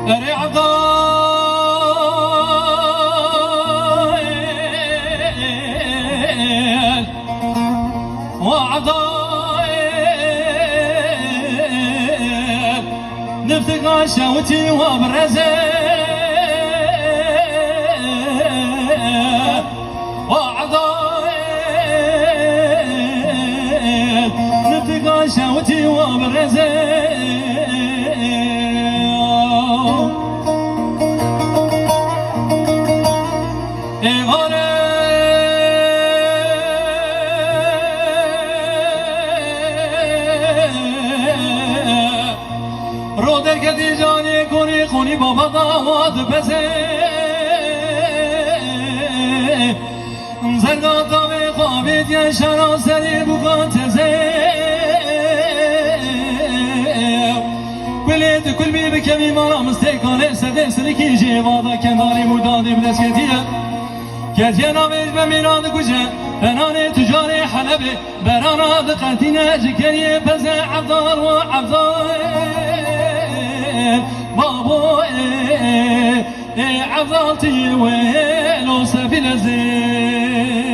اري عضايل وعضايل نفتق شوتي وبرزيل وعضايل نفتق شوتي وبرزيل کدی جانی کنی خونی بابا داماد بزه زرگان دامه خوابید یه شرا سری بکن تزه بلید کل بی بکمی مارا مستیکانه سده سرکی جیوادا کندانی مردانی بلسکتیه کتیه نامید به میراد کجه بنان تجار حلبه براناد قتینه جکریه بزه عبدال و عبدال بابو عضلتي ويلو سفينة زين